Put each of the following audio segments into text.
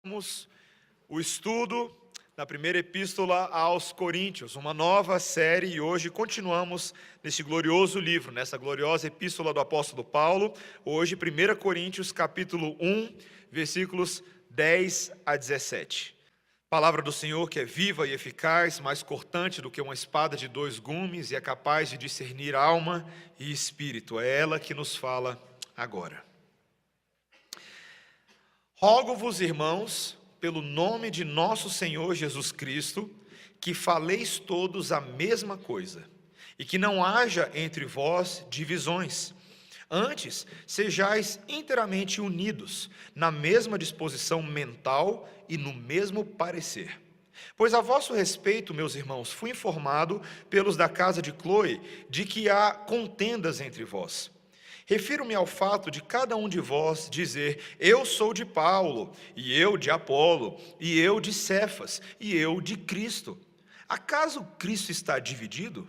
Vamos o estudo da primeira epístola aos Coríntios, uma nova série, e hoje continuamos neste glorioso livro, nessa gloriosa epístola do apóstolo Paulo, hoje 1 Coríntios capítulo 1, versículos 10 a 17. Palavra do Senhor que é viva e eficaz, mais cortante do que uma espada de dois gumes e é capaz de discernir alma e espírito. É ela que nos fala agora. Rogo-vos, irmãos, pelo nome de nosso Senhor Jesus Cristo, que faleis todos a mesma coisa, e que não haja entre vós divisões. Antes, sejais inteiramente unidos, na mesma disposição mental e no mesmo parecer. Pois a vosso respeito, meus irmãos, fui informado pelos da casa de Cloe, de que há contendas entre vós. Refiro-me ao fato de cada um de vós dizer: eu sou de Paulo, e eu de Apolo, e eu de Cefas, e eu de Cristo. Acaso Cristo está dividido?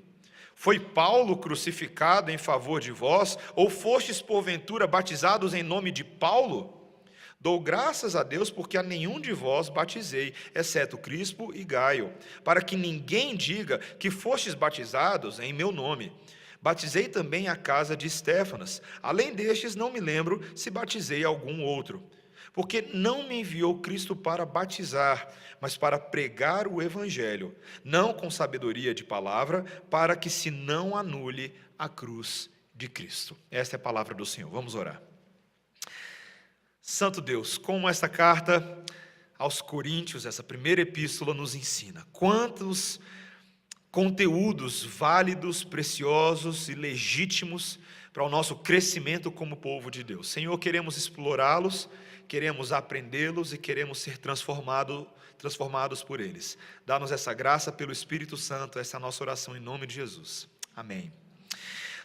Foi Paulo crucificado em favor de vós, ou fostes porventura batizados em nome de Paulo? Dou graças a Deus porque a nenhum de vós batizei, exceto Crispo e Gaio, para que ninguém diga que fostes batizados em meu nome. Batizei também a casa de Estéfanas. Além destes, não me lembro se batizei algum outro. Porque não me enviou Cristo para batizar, mas para pregar o Evangelho, não com sabedoria de palavra, para que se não anule a cruz de Cristo. Esta é a palavra do Senhor. Vamos orar. Santo Deus, como esta carta aos Coríntios, essa primeira epístola nos ensina, quantos conteúdos válidos, preciosos e legítimos para o nosso crescimento como povo de Deus. Senhor, queremos explorá-los, queremos aprendê-los e queremos ser transformados por eles. Dá-nos essa graça pelo Espírito Santo, essa é a nossa oração em nome de Jesus. Amém.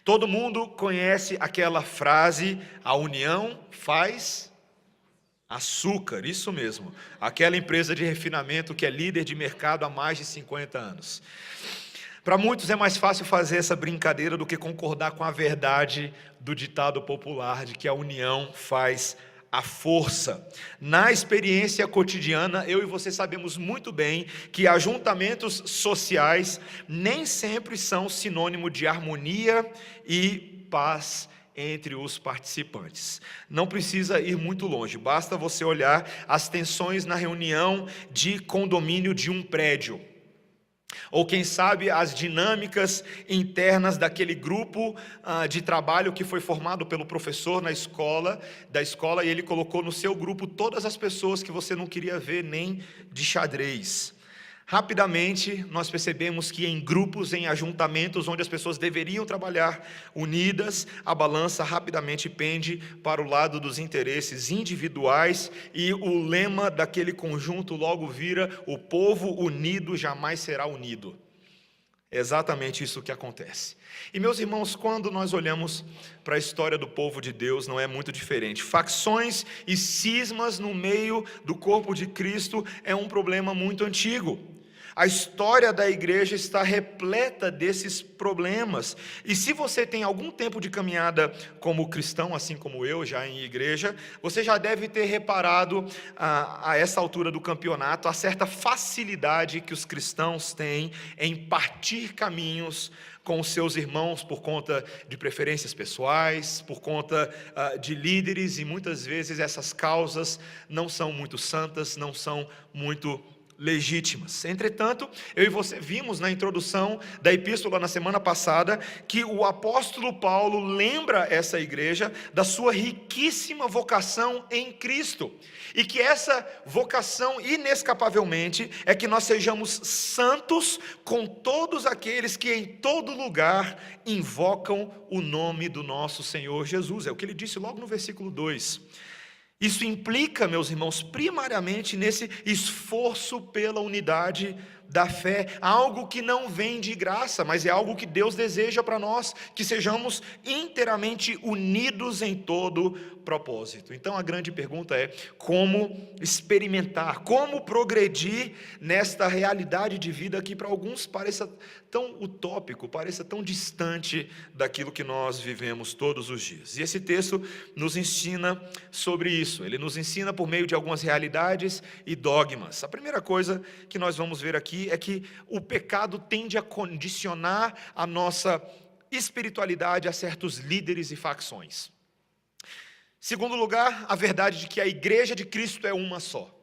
Todo mundo conhece aquela frase: a união faz açúcar, isso mesmo, aquela empresa de refinamento que é líder de mercado há mais de 50 anos. Para muitos é mais fácil fazer essa brincadeira do que concordar com a verdade do ditado popular de que a união faz a força. Na experiência cotidiana, eu e você sabemos muito bem que ajuntamentos sociais nem sempre são sinônimo de harmonia e paz entre os participantes. Não precisa ir muito longe, basta você olhar as tensões na reunião de condomínio de um prédio. Ou quem sabe as dinâmicas internas daquele grupo de trabalho que foi formado pelo professor da escola, e ele colocou no seu grupo todas as pessoas que você não queria ver nem de xadrez. Rapidamente nós percebemos que em grupos, em ajuntamentos onde as pessoas deveriam trabalhar unidas, a balança rapidamente pende para o lado dos interesses individuais e o lema daquele conjunto logo vira: o povo unido jamais será unido. É exatamente isso que acontece. E meus irmãos, quando nós olhamos para a história do povo de Deus, não é muito diferente. Facções e cismas no meio do corpo de Cristo é um problema muito antigo. A história da igreja está repleta desses problemas. E se você tem algum tempo de caminhada como cristão, assim como eu, já em igreja, você já deve ter reparado a essa altura do campeonato a certa facilidade que os cristãos têm em partir caminhos com os seus irmãos por conta de preferências pessoais, por conta de líderes, e muitas vezes essas causas não são muito santas, não são muito legítimas. Entretanto, eu e você vimos na introdução da epístola na semana passada que o apóstolo Paulo lembra essa igreja da sua riquíssima vocação em Cristo, e que essa vocação inescapavelmente é que nós sejamos santos com todos aqueles que em todo lugar invocam o nome do nosso Senhor Jesus. É o que ele disse logo no versículo 2. Isso implica, meus irmãos, primariamente nesse esforço pela unidade da fé, algo que não vem de graça, mas é algo que Deus deseja para nós, que sejamos inteiramente unidos em todo propósito. Então a grande pergunta é: como experimentar, como progredir nesta realidade de vida que para alguns pareça tão utópico, pareça tão distante daquilo que nós vivemos todos os dias. E esse texto nos ensina sobre isso. Ele nos ensina por meio de algumas realidades e dogmas. A primeira coisa que nós vamos ver aqui é que o pecado tende a condicionar a nossa espiritualidade a certos líderes e facções. Segundo lugar, a verdade de que a igreja de Cristo é uma só.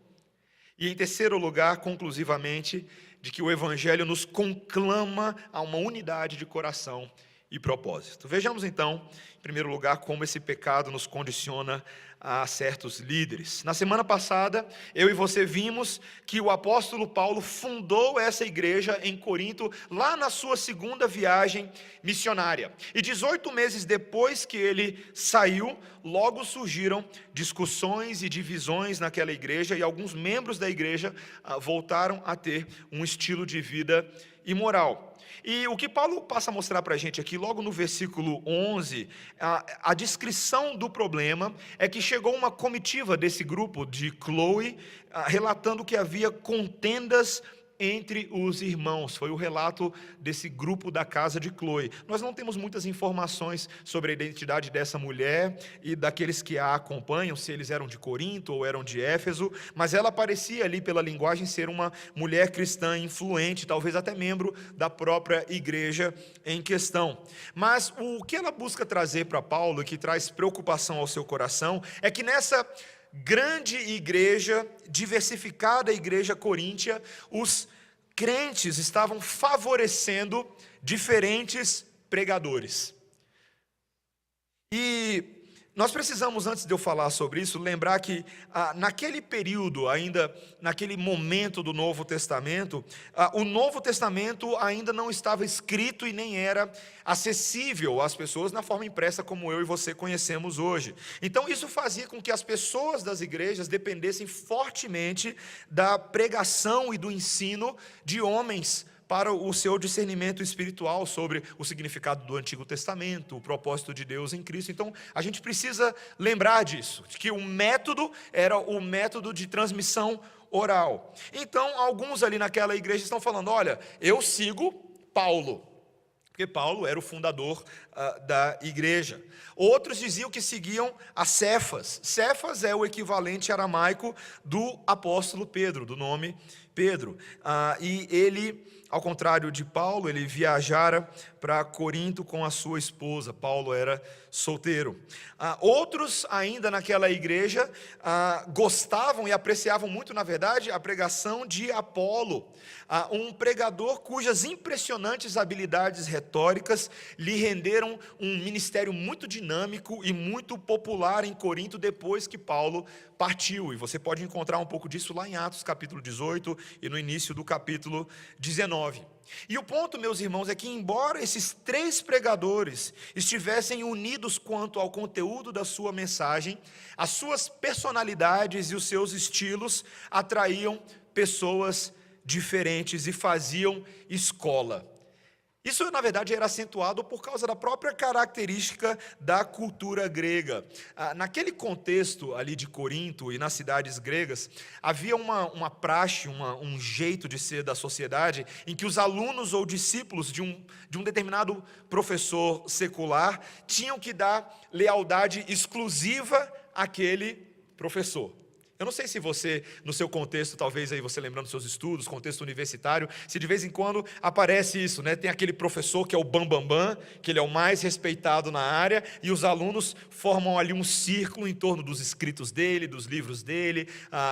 E em terceiro lugar, conclusivamente, de que o Evangelho nos conclama a uma unidade de coração e propósito. Vejamos então, em primeiro lugar, como esse pecado nos condiciona a certos líderes. Na semana passada, eu e você vimos que o apóstolo Paulo fundou essa igreja em Corinto, lá na sua segunda viagem missionária. E 18 meses depois que ele saiu, logo surgiram discussões e divisões naquela igreja, e alguns membros da igreja voltaram a ter um estilo de vida imoral. E o que Paulo passa a mostrar para a gente aqui, logo no versículo 11, a descrição do problema é que chegou uma comitiva desse grupo de Chloe, relatando que havia contendas entre os irmãos. Foi o relato desse grupo da casa de Chloe. Nós não temos muitas informações sobre a identidade dessa mulher e daqueles que a acompanham, se eles eram de Corinto ou eram de Éfeso, mas ela parecia ali pela linguagem ser uma mulher cristã influente, talvez até membro da própria igreja em questão. Mas o que ela busca trazer para Paulo, e que traz preocupação ao seu coração, é que nessa grande igreja, diversificada igreja coríntia, os crentes estavam favorecendo diferentes pregadores. E nós precisamos, antes de eu falar sobre isso, lembrar que naquele período, ainda naquele momento do Novo Testamento, o Novo Testamento ainda não estava escrito e nem era acessível às pessoas na forma impressa como eu e você conhecemos hoje. Então isso fazia com que as pessoas das igrejas dependessem fortemente da pregação e do ensino de homens para o seu discernimento espiritual sobre o significado do Antigo Testamento, o propósito de Deus em Cristo. Então, a gente precisa lembrar disso, de que o método era o método de transmissão oral. Então, alguns ali naquela igreja estão falando: olha, eu sigo Paulo, porque Paulo era o fundador da igreja. Outros diziam que seguiam a Cefas. Cefas é o equivalente aramaico do apóstolo Pedro, do nome Pedro. E ele, ao contrário de Paulo, ele viajara para Corinto com a sua esposa. Paulo era solteiro. Outros ainda naquela igreja gostavam e apreciavam muito, na verdade, a pregação de Apolo, um pregador cujas impressionantes habilidades retóricas lhe renderam um ministério muito dinâmico e muito popular em Corinto depois que Paulo partiu. E você pode encontrar um pouco disso lá em Atos capítulo 18 e no início do capítulo 19. E o ponto, meus irmãos, é que embora esses três pregadores estivessem unidos quanto ao conteúdo da sua mensagem, as suas personalidades e os seus estilos atraíam pessoas diferentes e faziam escola. Isso, na verdade, era acentuado por causa da própria característica da cultura grega. Naquele contexto ali de Corinto e nas cidades gregas, havia uma praxe, um jeito de ser da sociedade, em que os alunos ou discípulos de um determinado professor secular tinham que dar lealdade exclusiva àquele professor. Eu não sei se você, no seu contexto, talvez aí você lembrando dos seus estudos, contexto universitário, se de vez em quando aparece isso, né? Tem aquele professor que é o bambambam, que ele é o mais respeitado na área, e os alunos formam ali um círculo em torno dos escritos dele, dos livros dele,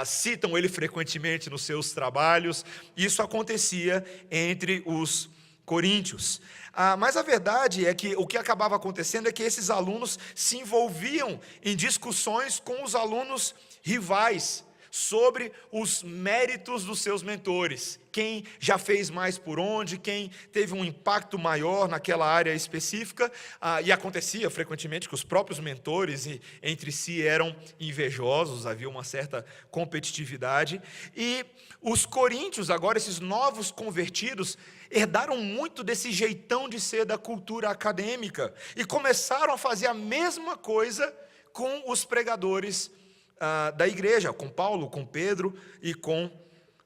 citam ele frequentemente nos seus trabalhos. Isso acontecia entre os coríntios. Mas a verdade é que o que acabava acontecendo é que esses alunos se envolviam em discussões com os alunos rivais sobre os méritos dos seus mentores. Quem já fez mais por onde, quem teve um impacto maior naquela área específica, e acontecia frequentemente que os próprios mentores entre si eram invejosos, havia uma certa competitividade, e os coríntios, agora esses novos convertidos, herdaram muito desse jeitão de ser da cultura acadêmica, e começaram a fazer a mesma coisa com os pregadores da igreja, com Paulo, com Pedro e com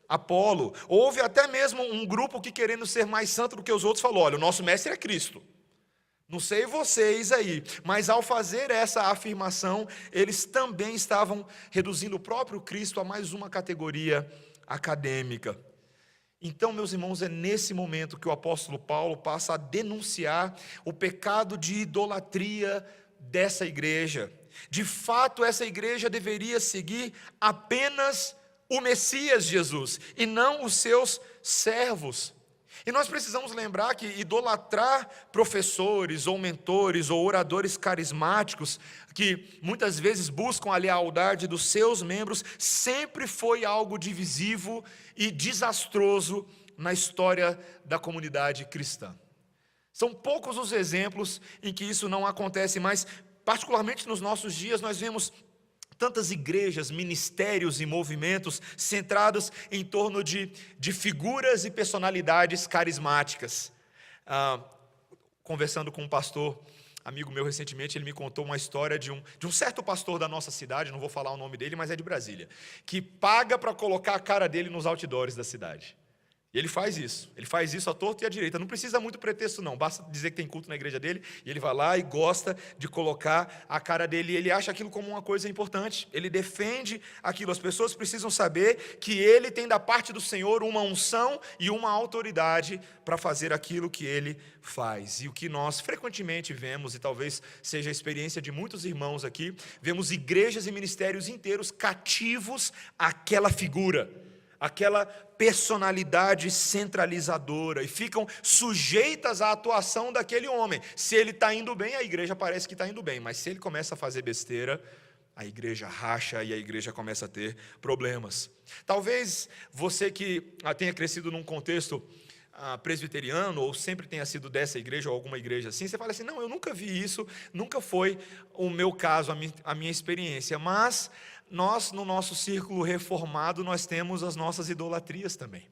Apolo. Houve até mesmo um grupo que, querendo ser mais santo do que os outros, falou: olha, o nosso mestre é Cristo. Não sei vocês aí, mas ao fazer essa afirmação, eles também estavam reduzindo o próprio Cristo a mais uma categoria acadêmica. Então, meus irmãos, é nesse momento que o apóstolo Paulo passa a denunciar o pecado de idolatria dessa igreja. De fato, essa igreja deveria seguir apenas o Messias Jesus, e não os seus servos. E nós precisamos lembrar que idolatrar professores, ou mentores, ou oradores carismáticos, que muitas vezes buscam a lealdade dos seus membros, sempre foi algo divisivo e desastroso na história da comunidade cristã. São poucos os exemplos em que isso não acontece, mas particularmente nos nossos dias nós vemos tantas igrejas, ministérios e movimentos centrados em torno de figuras e personalidades carismáticas. Conversando com um pastor, amigo meu recentemente, ele me contou uma história de um certo pastor da nossa cidade, não vou falar o nome dele, mas é de Brasília, que paga para colocar a cara dele nos outdoors da cidade. E ele faz isso à torta e à direita, não precisa muito pretexto não, basta dizer que tem culto na igreja dele, e ele vai lá e gosta de colocar a cara dele, e ele acha aquilo como uma coisa importante, ele defende aquilo, as pessoas precisam saber que ele tem da parte do Senhor uma unção e uma autoridade para fazer aquilo que ele faz. E o que nós frequentemente vemos, e talvez seja a experiência de muitos irmãos aqui, vemos igrejas e ministérios inteiros cativos àquela figura, aquela personalidade centralizadora, e ficam sujeitas à atuação daquele homem. Se ele está indo bem, a igreja parece que está indo bem, mas se ele começa a fazer besteira, a igreja racha e a igreja começa a ter problemas. Talvez você que tenha crescido num contexto presbiteriano, ou sempre tenha sido dessa igreja, ou alguma igreja assim, você fala assim: não, eu nunca vi isso, nunca foi o meu caso, a minha experiência, mas nós, no nosso círculo reformado, nós temos as nossas idolatrias também.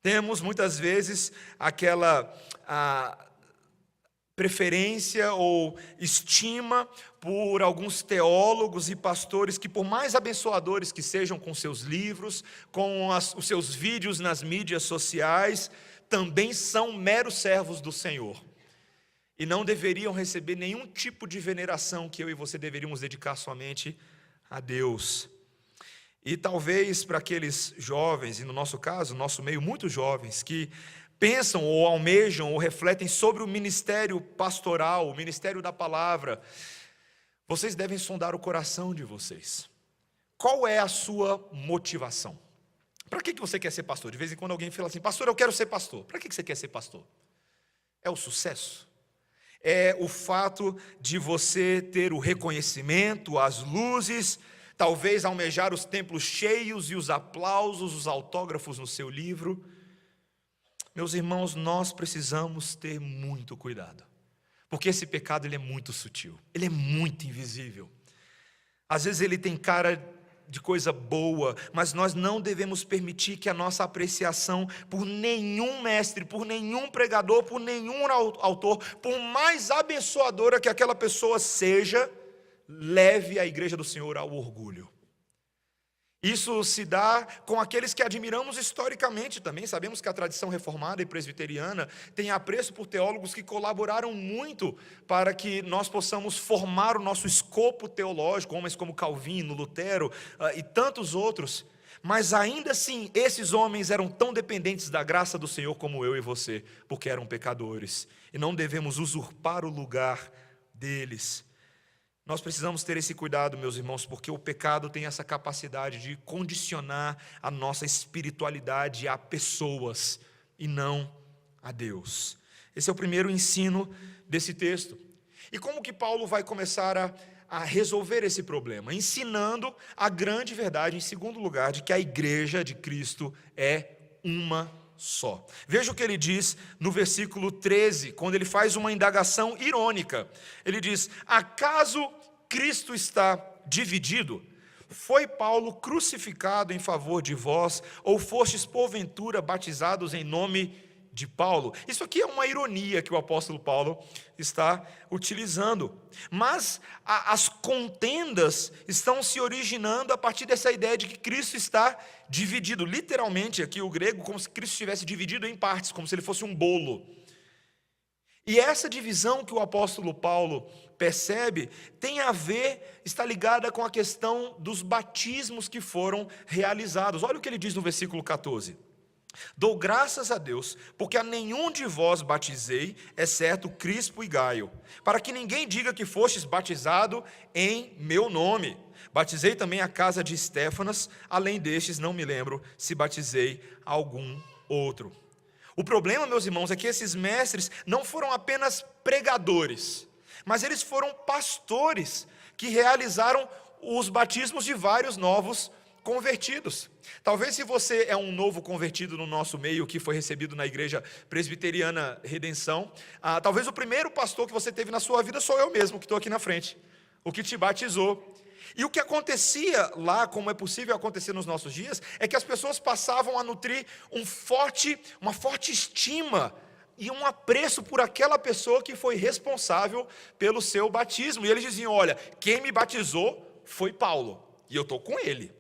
Temos muitas vezes aquela preferência ou estima por alguns teólogos e pastores que, por mais abençoadores que sejam com seus livros, com os seus vídeos nas mídias sociais, também são meros servos do Senhor, e não deveriam receber nenhum tipo de veneração que eu e você deveríamos dedicar somente a Deus. E talvez para aqueles jovens, e no nosso caso, nosso meio, muitos jovens, que pensam ou almejam ou refletem sobre o ministério pastoral, o ministério da palavra, vocês devem sondar o coração de vocês. Qual é a sua motivação? Para que você quer ser pastor? De vez em quando alguém fala assim: pastor, eu quero ser pastor. Para que você quer ser pastor? É o sucesso? É o fato de você ter o reconhecimento, as luzes, talvez almejar os templos cheios e os aplausos, os autógrafos no seu livro? Meus irmãos, nós precisamos ter muito cuidado, porque esse pecado ele é muito sutil, ele é muito invisível. Às vezes ele tem cara de coisa boa, mas nós não devemos permitir que a nossa apreciação por nenhum mestre, por nenhum pregador, por nenhum autor, por mais abençoadora que aquela pessoa seja, leve a igreja do Senhor ao orgulho. Isso se dá com aqueles que admiramos historicamente também. Sabemos que a tradição reformada e presbiteriana tem apreço por teólogos que colaboraram muito para que nós possamos formar o nosso escopo teológico, homens como Calvino, Lutero e tantos outros. Mas ainda assim, esses homens eram tão dependentes da graça do Senhor como eu e você, porque eram pecadores, e não devemos usurpar o lugar deles. Nós precisamos ter esse cuidado, meus irmãos, porque o pecado tem essa capacidade de condicionar a nossa espiritualidade a pessoas e não a Deus. Esse é o primeiro ensino desse texto. E como que Paulo vai começar a resolver esse problema, ensinando a grande verdade, em segundo lugar, de que a igreja de Cristo é uma só. Veja o que ele diz no versículo 13, quando ele faz uma indagação irônica. Ele diz: acaso Cristo está dividido? Foi Paulo crucificado em favor de vós, ou fostes porventura batizados em nome de Paulo? Isso aqui é uma ironia que o apóstolo Paulo está utilizando, mas as contendas estão se originando a partir dessa ideia de que Cristo está dividido, literalmente aqui o grego, como se Cristo estivesse dividido em partes, como se ele fosse um bolo. E essa divisão que o apóstolo Paulo percebe tem a ver, está ligada com a questão dos batismos que foram realizados. Olha o que ele diz no versículo 14: dou graças a Deus, porque a nenhum de vós batizei, exceto Crispo e Gaio, para que ninguém diga que fostes batizado em meu nome. Batizei também a casa de Estéfanas, além destes não me lembro se batizei algum outro. O problema, meus irmãos, é que esses mestres não foram apenas pregadores, mas eles foram pastores que realizaram os batismos de vários novos convertidos. Talvez, se você é um novo convertido no nosso meio, que foi recebido na Igreja Presbiteriana Redenção, talvez o primeiro pastor que você teve na sua vida sou eu mesmo, que estou aqui na frente, o que te batizou. E o que acontecia lá, como é possível acontecer nos nossos dias, é que as pessoas passavam a nutrir uma forte estima e um apreço por aquela pessoa que foi responsável pelo seu batismo. E eles diziam: olha, quem me batizou foi Paulo, e eu estou com ele.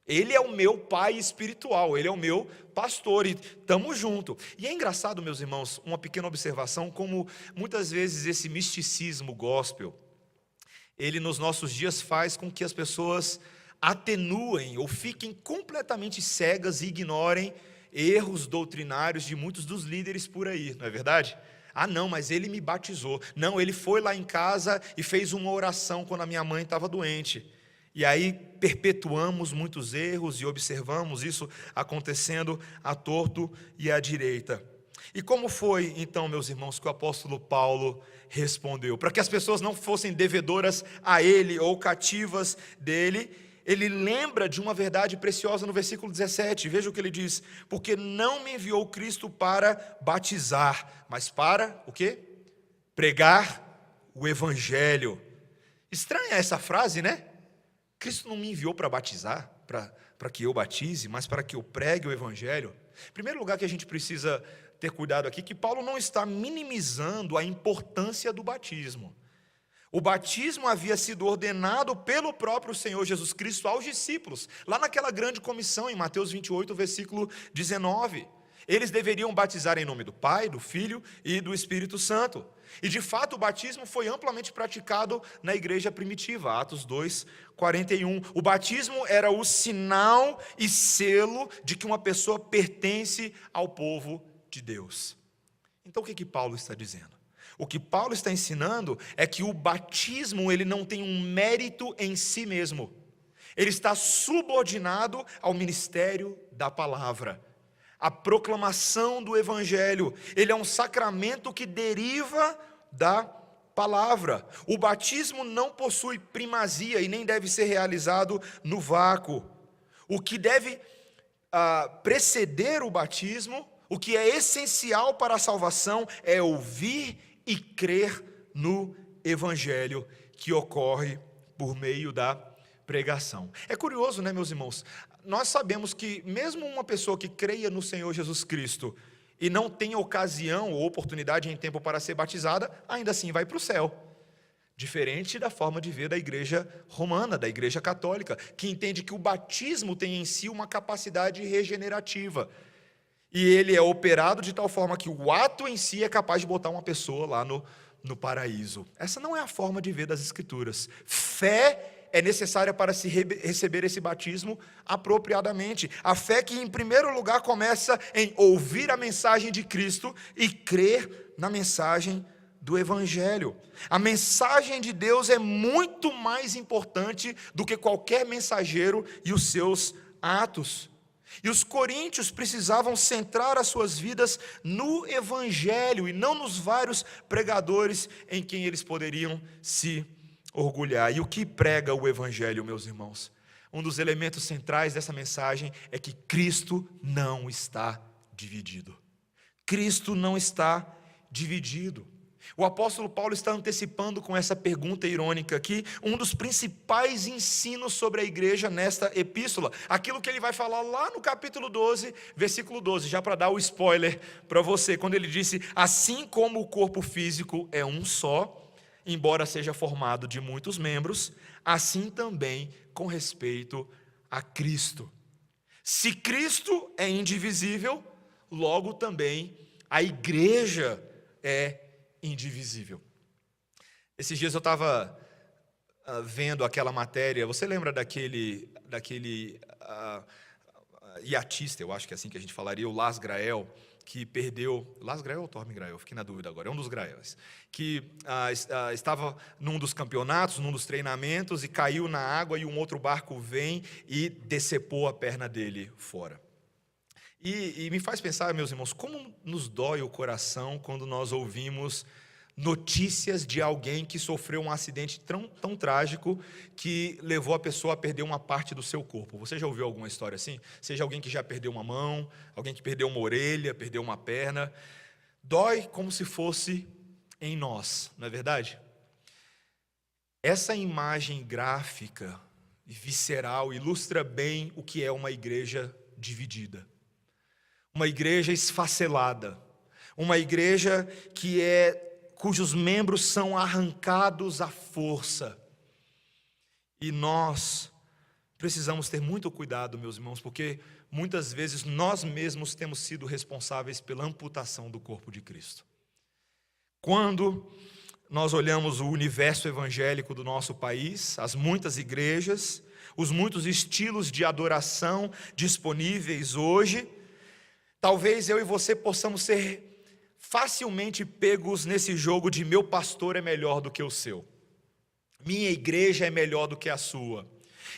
Ele é o meu pai espiritual, ele é o meu pastor, e estamos juntos. E é engraçado, meus irmãos, uma pequena observação, como muitas vezes esse misticismo gospel, ele nos nossos dias faz com que as pessoas atenuem ou fiquem completamente cegas e ignorem erros doutrinários de muitos dos líderes por aí, não é verdade? Ah, não, mas ele me batizou. Não, ele foi lá em casa e fez uma oração quando a minha mãe estava doente. E aí perpetuamos muitos erros e observamos isso acontecendo à torto e à direita. E como foi, então, meus irmãos, que o apóstolo Paulo respondeu? Para que as pessoas não fossem devedoras a ele ou cativas dele, ele lembra de uma verdade preciosa no versículo 17. Veja o que ele diz: porque não me enviou Cristo para batizar, mas para o quê? Pregar o evangelho. Estranha essa frase, né? Cristo não me enviou para batizar, para que eu batize, mas para que eu pregue o evangelho. Em primeiro lugar, que a gente precisa ter cuidado aqui, que Paulo não está minimizando a importância do batismo. O batismo havia sido ordenado pelo próprio Senhor Jesus Cristo aos discípulos, lá naquela grande comissão, em Mateus 28, versículo 19. Eles deveriam batizar em nome do Pai, do Filho e do Espírito Santo. E de fato o batismo foi amplamente praticado na igreja primitiva, Atos 2, 41. O batismo era o sinal e selo de que uma pessoa pertence ao povo de Deus. Então o que Paulo está dizendo? O que Paulo está ensinando é que o batismo ele não tem um mérito em si mesmo. Ele está subordinado ao ministério da palavra, à proclamação do evangelho. Ele é um sacramento que deriva da palavra. O batismo não possui primazia e nem deve ser realizado no vácuo. O que deve preceder o batismo, o que é essencial para a salvação, é ouvir e crer no evangelho que ocorre por meio da pregação. É curioso, né, meus irmãos? Nós sabemos que mesmo uma pessoa que creia no Senhor Jesus Cristo e não tenha ocasião ou oportunidade em tempo para ser batizada, ainda assim vai para o céu. Diferente da forma de ver da igreja romana, da igreja católica, que entende que o batismo tem em si uma capacidade regenerativa. E ele é operado de tal forma que o ato em si é capaz de botar uma pessoa lá no paraíso. Essa não é a forma de ver das Escrituras. Fé é necessária para se receber esse batismo apropriadamente. A fé que, em primeiro lugar, começa em ouvir a mensagem de Cristo e crer na mensagem do Evangelho. A mensagem de Deus é muito mais importante do que qualquer mensageiro e os seus atos. E os coríntios precisavam centrar as suas vidas no Evangelho e não nos vários pregadores em quem eles poderiam se orgulhar. E o que prega o Evangelho, meus irmãos? Um dos elementos centrais dessa mensagem é que Cristo não está dividido. Cristo não está dividido. O apóstolo Paulo está antecipando com essa pergunta irônica aqui um dos principais ensinos sobre a igreja nesta epístola. Aquilo que ele vai falar lá no capítulo 12, versículo 12, já para dar o spoiler para você, quando ele disse: assim como o corpo físico é um só, embora seja formado de muitos membros, assim também com respeito a Cristo. Se Cristo é indivisível, logo também a igreja é indivisível. Esses dias eu estava vendo aquela matéria. Você lembra daquele iatista, eu acho que é assim que a gente falaria, o Lars Grael, que perdeu... Lars Grael ou Torben Grael? Fiquei na dúvida agora. É um dos Graels. Que estava num dos campeonatos, num dos treinamentos, e caiu na água, e um outro barco vem e decepou a perna dele fora. E me faz pensar, meus irmãos, como nos dói o coração quando nós ouvimos notícias de alguém que sofreu um acidente tão trágico que levou a pessoa a perder uma parte do seu corpo. Você já ouviu alguma história assim? Seja alguém que já perdeu uma mão, alguém que perdeu uma orelha, perdeu uma perna. Dói como se fosse em nós, não é verdade? Essa imagem gráfica e visceral ilustra bem o que é uma igreja dividida. Uma igreja esfacelada, uma igreja cujos membros são arrancados à força. E nós precisamos ter muito cuidado, meus irmãos, porque muitas vezes nós mesmos temos sido responsáveis pela amputação do corpo de Cristo. Quando nós olhamos o universo evangélico do nosso país, as muitas igrejas, os muitos estilos de adoração disponíveis hoje, talvez eu e você possamos ser facilmente pegos nesse jogo de meu pastor é melhor do que o seu, minha igreja é melhor do que a sua.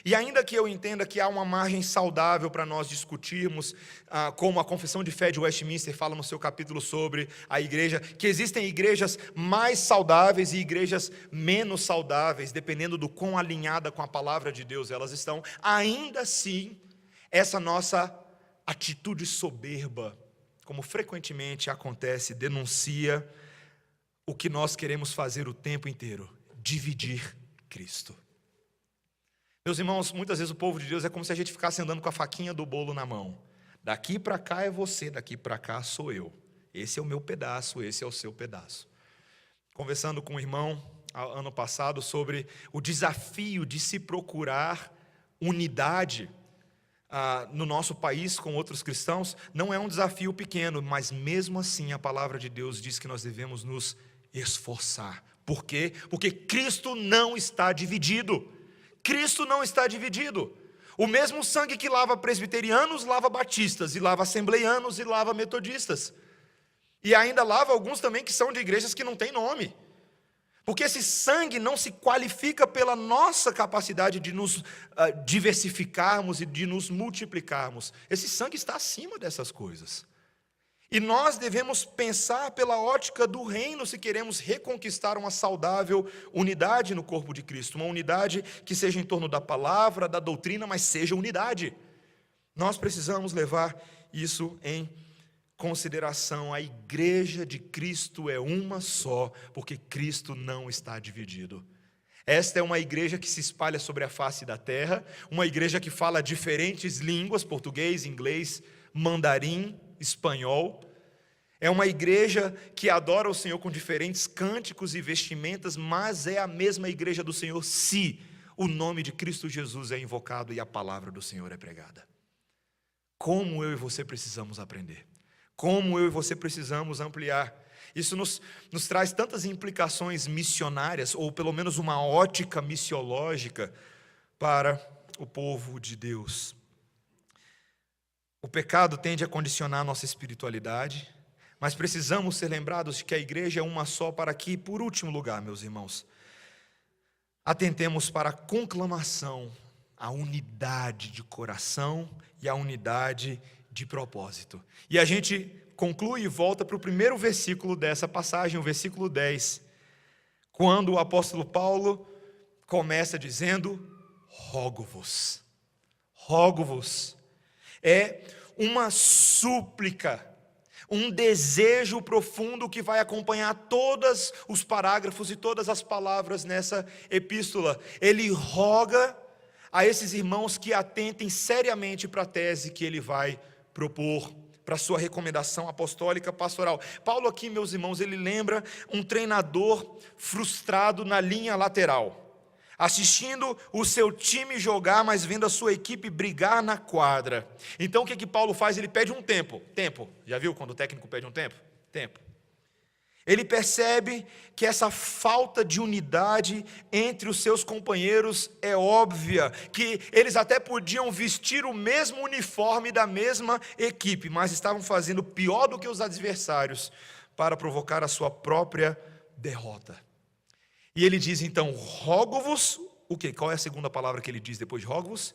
E ainda que eu entenda que há uma margem saudável para nós discutirmos, como a Confissão de Fé de Westminster fala no seu capítulo sobre a igreja, que existem igrejas mais saudáveis e igrejas menos saudáveis, dependendo do quão alinhada com a palavra de Deus elas estão, ainda assim, essa nossa atitude soberba, como frequentemente acontece, denuncia o que nós queremos fazer o tempo inteiro: dividir Cristo. Meus irmãos, muitas vezes o povo de Deus é como se a gente ficasse andando com a faquinha do bolo na mão. Daqui para cá é você, daqui para cá sou eu. Esse é o meu pedaço, esse é o seu pedaço. Conversando com um irmão ano passado sobre o desafio de se procurar unidade no nosso país com outros cristãos, não é um desafio pequeno, mas mesmo assim a palavra de Deus diz que nós devemos nos esforçar. Por quê? Porque Cristo não está dividido. Cristo não está dividido. O mesmo sangue que lava presbiterianos, lava batistas, e lava assembleianos, e lava metodistas. E ainda lava alguns também que são de igrejas que não têm nome. Porque esse sangue não se qualifica pela nossa capacidade de nos diversificarmos e de nos multiplicarmos. Esse sangue está acima dessas coisas. E nós devemos pensar pela ótica do reino se queremos reconquistar uma saudável unidade no corpo de Cristo. Uma unidade que seja em torno da palavra, da doutrina, mas seja unidade. Nós precisamos levar isso em consideração. A igreja de Cristo é uma só, porque Cristo não está dividido. Esta é uma igreja que se espalha sobre a face da terra, uma igreja que fala diferentes línguas, português, inglês, mandarim, espanhol. É uma igreja que adora o Senhor com diferentes cânticos e vestimentas, mas é a mesma igreja do Senhor se o nome de Cristo Jesus é invocado e a palavra do Senhor é pregada. Como eu e você precisamos aprender. Como eu e você precisamos ampliar. Isso nos traz tantas implicações missionárias, ou pelo menos uma ótica missiológica para o povo de Deus. O pecado tende a condicionar a nossa espiritualidade, mas precisamos ser lembrados de que a igreja é uma só, para que, por último lugar, meus irmãos, atentemos para a conclamação, a unidade de coração e a unidade de propósito. E a gente conclui e volta para o primeiro versículo dessa passagem, o versículo 10, quando o apóstolo Paulo começa dizendo: rogo-vos. Rogo-vos. É uma súplica, um desejo profundo que vai acompanhar todos os parágrafos e todas as palavras nessa epístola. Ele roga a esses irmãos que atentem seriamente para a tese que ele vai propor, para a sua recomendação apostólica pastoral. Paulo aqui, meus irmãos, ele lembra um treinador frustrado na linha lateral, assistindo o seu time jogar, mas vendo a sua equipe brigar na quadra. Então o que Paulo faz? Ele pede um tempo. Já viu quando o técnico pede um tempo? Ele percebe que essa falta de unidade entre os seus companheiros é óbvia, que eles até podiam vestir o mesmo uniforme da mesma equipe, mas estavam fazendo pior do que os adversários para provocar a sua própria derrota. E ele diz então: rogo-vos, o quê? Qual é a segunda palavra que ele diz depois de rogo-vos?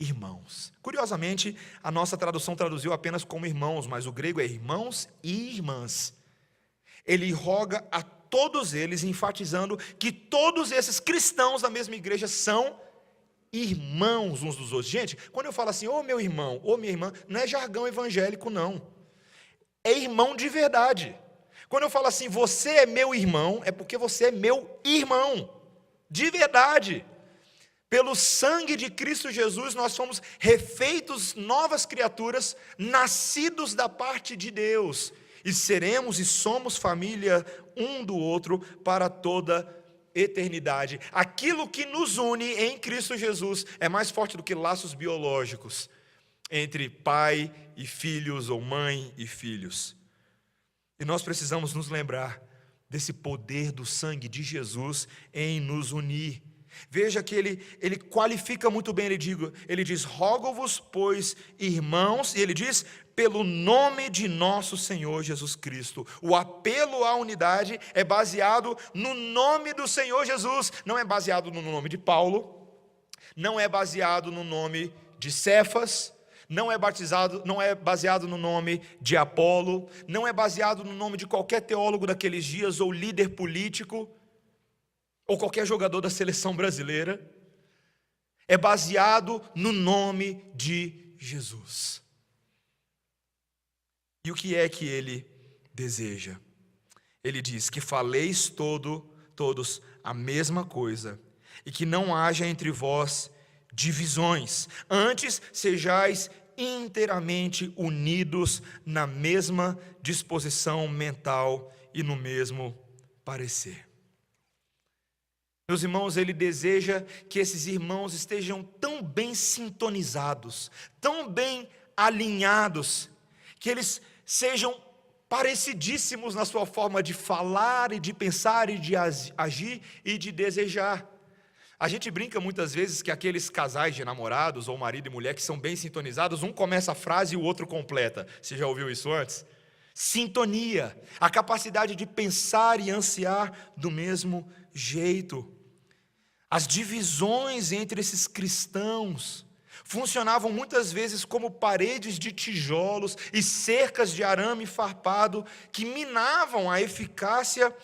Irmãos. Curiosamente, a nossa tradução traduziu apenas como irmãos, mas o grego é irmãos e irmãs. Ele roga a todos eles, enfatizando que todos esses cristãos da mesma igreja são irmãos uns dos outros. Gente, quando eu falo assim, ô meu irmão, ô minha irmã, não é jargão evangélico não, é irmão de verdade. Quando eu falo assim, você é meu irmão, é porque você é meu irmão, de verdade. Pelo sangue de Cristo Jesus, nós fomos refeitos novas criaturas, nascidos da parte de Deus, e seremos e somos família um do outro para toda eternidade. Aquilo que nos une em Cristo Jesus é mais forte do que laços biológicos entre pai e filhos ou mãe e filhos. E nós precisamos nos lembrar desse poder do sangue de Jesus em nos unir. Veja que ele qualifica muito bem, ele diz, rogo-vos, pois, irmãos, e ele diz, pelo nome de nosso Senhor Jesus Cristo. O apelo à unidade é baseado no nome do Senhor Jesus, não é baseado no nome de Paulo, não é baseado no nome de Cefas, não é baseado no nome de Apolo, não é baseado no nome de qualquer teólogo daqueles dias, ou líder político, ou qualquer jogador da seleção brasileira. É baseado no nome de Jesus. E o que é que ele deseja? Ele diz que faleis todos a mesma coisa, e que não haja entre vós divisões, antes sejais inteiramente unidos na mesma disposição mental e no mesmo parecer. Meus irmãos, ele deseja que esses irmãos estejam tão bem sintonizados, tão bem alinhados, que eles sejam parecidíssimos na sua forma de falar e de pensar e de agir e de desejar. A gente brinca muitas vezes que aqueles casais de namorados ou marido e mulher que são bem sintonizados, um começa a frase e o outro completa. Você já ouviu isso antes? Sintonia, a capacidade de pensar e ansiar do mesmo jeito. As divisões entre esses cristãos funcionavam muitas vezes como paredes de tijolos e cercas de arame farpado que minavam a eficácia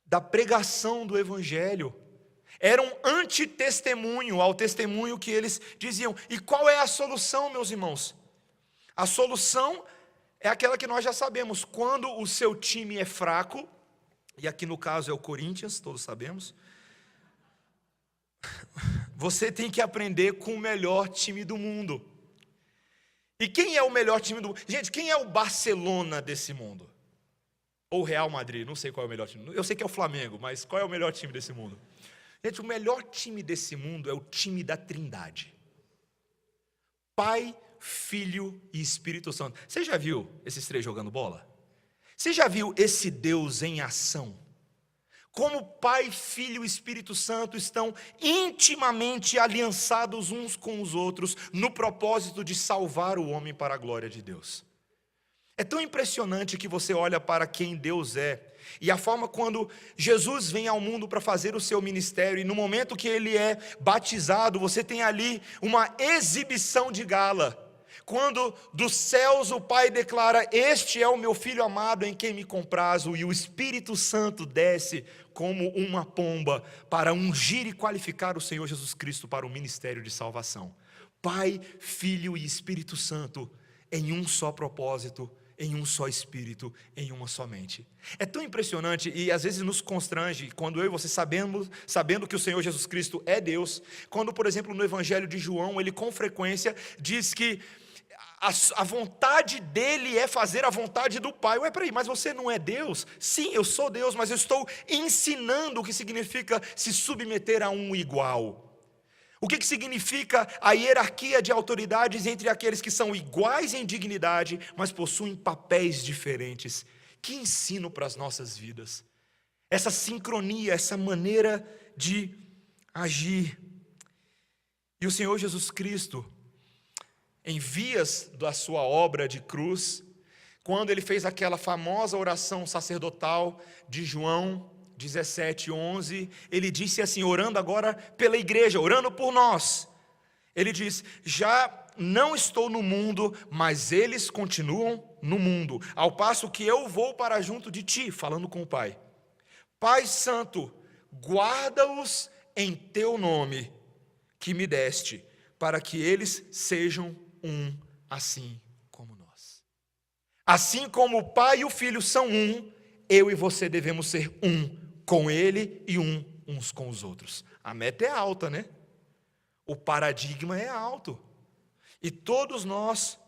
da pregação do evangelho. Era um antitestemunho ao testemunho que eles diziam. E qual é a solução, meus irmãos? A solução é aquela que nós já sabemos. Quando o seu time é fraco, e aqui no caso é o Corinthians, todos sabemos, você tem que aprender com o melhor time do mundo. E quem é o melhor time do mundo? Gente, quem é o Barcelona desse mundo? Ou o Real Madrid, não sei qual é o melhor time. Eu sei que é o Flamengo, mas qual é o melhor time desse mundo? Gente, o melhor time desse mundo é o time da Trindade. Pai, Filho e Espírito Santo. Você já viu esses três jogando bola? Você já viu esse Deus em ação? Como Pai, Filho e Espírito Santo estão intimamente aliançados uns com os outros no propósito de salvar o homem para a glória de Deus. É tão impressionante que você olha para quem Deus é, e a forma quando Jesus vem ao mundo para fazer o seu ministério, e no momento que ele é batizado, você tem ali uma exibição de gala. Quando dos céus o Pai declara: este é o meu Filho amado em quem me comprazo, e o Espírito Santo desce como uma pomba para ungir e qualificar o Senhor Jesus Cristo para o ministério de salvação. Pai, Filho e Espírito Santo em um só propósito, em um só Espírito, em uma só mente. É tão impressionante e às vezes nos constrange quando eu e você sabendo que o Senhor Jesus Cristo é Deus, quando, por exemplo, no Evangelho de João, ele com frequência diz que a vontade dele é fazer a vontade do Pai. Ué, peraí, mas você não é Deus? Sim, eu sou Deus, mas eu estou ensinando o que significa se submeter a um igual. O que significa a hierarquia de autoridades entre aqueles que são iguais em dignidade, mas possuem papéis diferentes. Que ensino para as nossas vidas. Essa sincronia, essa maneira de agir. E o Senhor Jesus Cristo, em vias da sua obra de cruz, quando ele fez aquela famosa oração sacerdotal de João 17:11, ele disse assim, orando agora pela igreja, orando por nós, ele diz: já não estou no mundo, mas eles continuam no mundo, ao passo que eu vou para junto de ti, falando com o Pai. Pai Santo, guarda-os em teu nome, que me deste, para que eles sejam um, assim como nós. Assim como o Pai e o Filho são um, eu e você devemos ser um com Ele e uns com os outros. A meta é alta, né? O paradigma é alto. E todos nós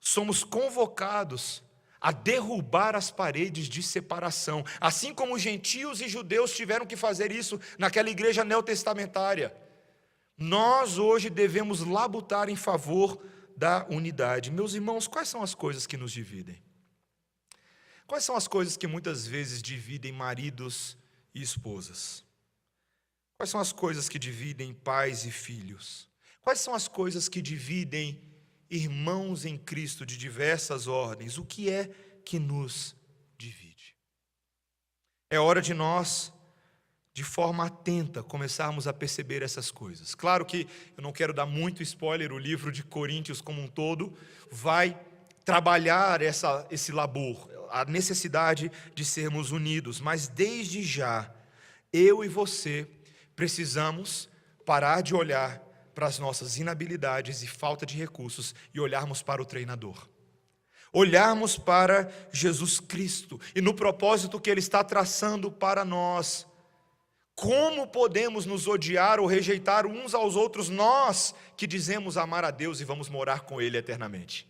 somos convocados a derrubar as paredes de separação, assim como gentios e judeus tiveram que fazer isso naquela igreja neotestamentária. Nós hoje devemos labutar em favor da unidade. Meus irmãos, quais são as coisas que nos dividem? Quais são as coisas que muitas vezes dividem maridos e esposas? Quais são as coisas que dividem pais e filhos? Quais são as coisas que dividem irmãos em Cristo de diversas ordens? O que é que nos divide? É hora de nós, de forma atenta, começarmos a perceber essas coisas. Claro que eu não quero dar muito spoiler, o livro de Coríntios como um todo vai trabalhar esse labor, a necessidade de sermos unidos, mas desde já, eu e você precisamos parar de olhar para as nossas inabilidades e falta de recursos e olharmos para o treinador. Olharmos para Jesus Cristo e no propósito que Ele está traçando para nós. Como podemos nos odiar ou rejeitar uns aos outros, nós que dizemos amar a Deus e vamos morar com Ele eternamente?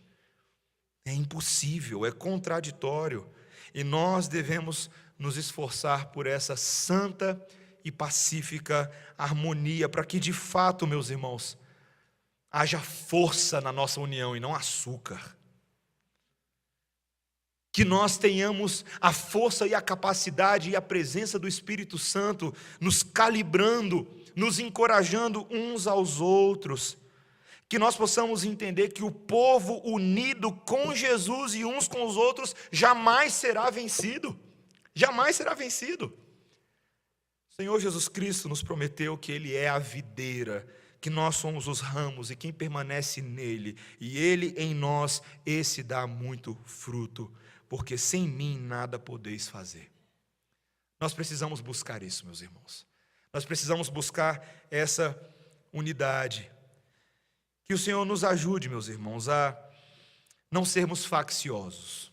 É impossível, é contraditório, e nós devemos nos esforçar por essa santa e pacífica harmonia, para que de fato, meus irmãos, haja força na nossa união e não açúcar. Que nós tenhamos a força e a capacidade e a presença do Espírito Santo nos calibrando, nos encorajando uns aos outros. Que nós possamos entender que o povo unido com Jesus e uns com os outros jamais será vencido. Jamais será vencido. O Senhor Jesus Cristo nos prometeu que Ele é a videira, que nós somos os ramos e quem permanece nele, e Ele em nós, esse dá muito fruto, porque sem mim nada podeis fazer. Nós precisamos buscar isso, meus irmãos. Nós precisamos buscar essa unidade. Que o Senhor nos ajude, meus irmãos, a não sermos facciosos.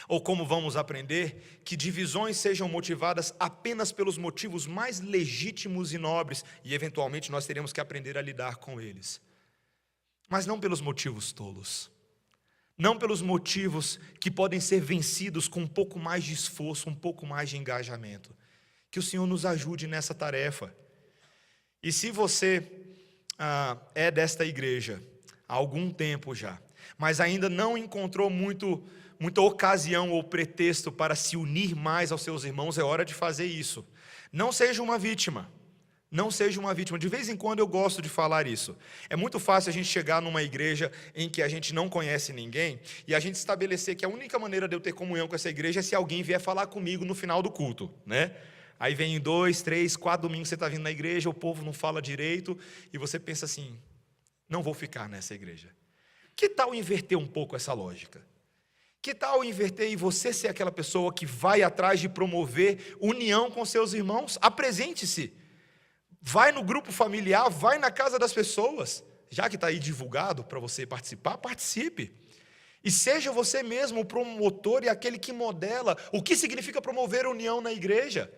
Ou como vamos aprender, que divisões sejam motivadas apenas pelos motivos mais legítimos e nobres, e eventualmente nós teremos que aprender a lidar com eles. Mas não pelos motivos tolos. Não pelos motivos que podem ser vencidos com um pouco mais de esforço, um pouco mais de engajamento. Que o Senhor nos ajude nessa tarefa. E se você é desta igreja há algum tempo já, mas ainda não encontrou muita ocasião ou pretexto para se unir mais aos seus irmãos, é hora de fazer isso. Não seja uma vítima. Não seja uma vítima. De vez em quando eu gosto de falar isso. É muito fácil a gente chegar numa igreja em que a gente não conhece ninguém e a gente estabelecer que a única maneira de eu ter comunhão com essa igreja é se alguém vier falar comigo no final do culto, né? Aí vem 2, 3, 4 domingos você está vindo na igreja, o povo não fala direito e você pensa assim, não vou ficar nessa igreja. Que tal inverter um pouco essa lógica? Que tal inverter e você ser aquela pessoa que vai atrás de promover união com seus irmãos? Apresente-se. Vai no grupo familiar, vai na casa das pessoas. Já que está aí divulgado para você participar, participe. E seja você mesmo o promotor e aquele que modela o que significa promover a união na igreja.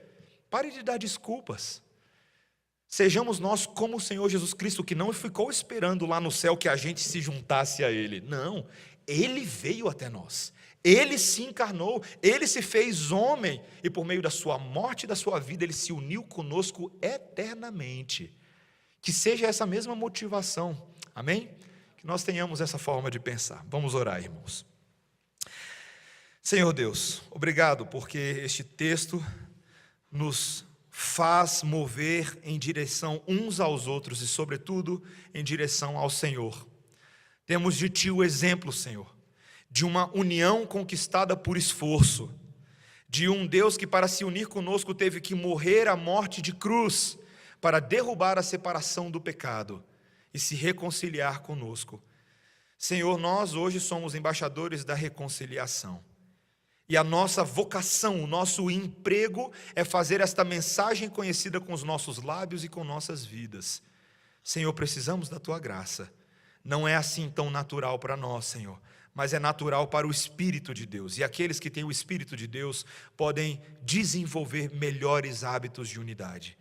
Pare de dar desculpas. Sejamos nós como o Senhor Jesus Cristo, que não ficou esperando lá no céu que a gente se juntasse a Ele. Não, Ele veio até nós. Ele se encarnou, Ele se fez homem. E por meio da sua morte e da sua vida, Ele se uniu conosco eternamente. Que seja essa mesma motivação. Amém? Que nós tenhamos essa forma de pensar. Vamos orar, irmãos. Senhor Deus, obrigado porque este texto nos faz mover em direção uns aos outros e, sobretudo, em direção ao Senhor. Temos de Ti o exemplo, Senhor, de uma união conquistada por esforço, de um Deus que para se unir conosco teve que morrer a morte de cruz, para derrubar a separação do pecado e se reconciliar conosco. Senhor, nós hoje somos embaixadores da reconciliação. E a nossa vocação, o nosso emprego é fazer esta mensagem conhecida com os nossos lábios e com nossas vidas. Senhor, precisamos da Tua graça. Não é assim tão natural para nós, Senhor, mas é natural para o Espírito de Deus. E aqueles que têm o Espírito de Deus podem desenvolver melhores hábitos de unidade.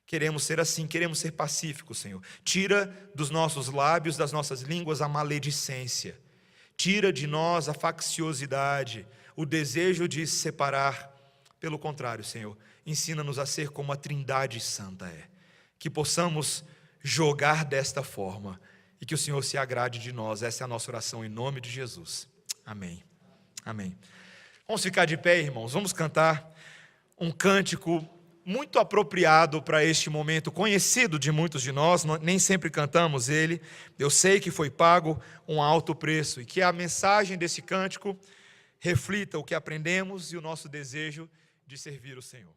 Queremos ser assim, queremos ser pacíficos, Senhor. Tira dos nossos lábios, das nossas línguas, a maledicência. Tira de nós a facciosidade, o desejo de se separar. Pelo contrário, Senhor, ensina-nos a ser como a Trindade Santa é. Que possamos jogar desta forma e que o Senhor se agrade de nós. Essa é a nossa oração em nome de Jesus. Amém. Amém. Vamos ficar de pé, irmãos. Vamos cantar um cântico muito apropriado para este momento, conhecido de muitos de nós, nem sempre cantamos ele. Eu sei que foi pago um alto preço e que a mensagem desse cântico reflita o que aprendemos e o nosso desejo de servir o Senhor.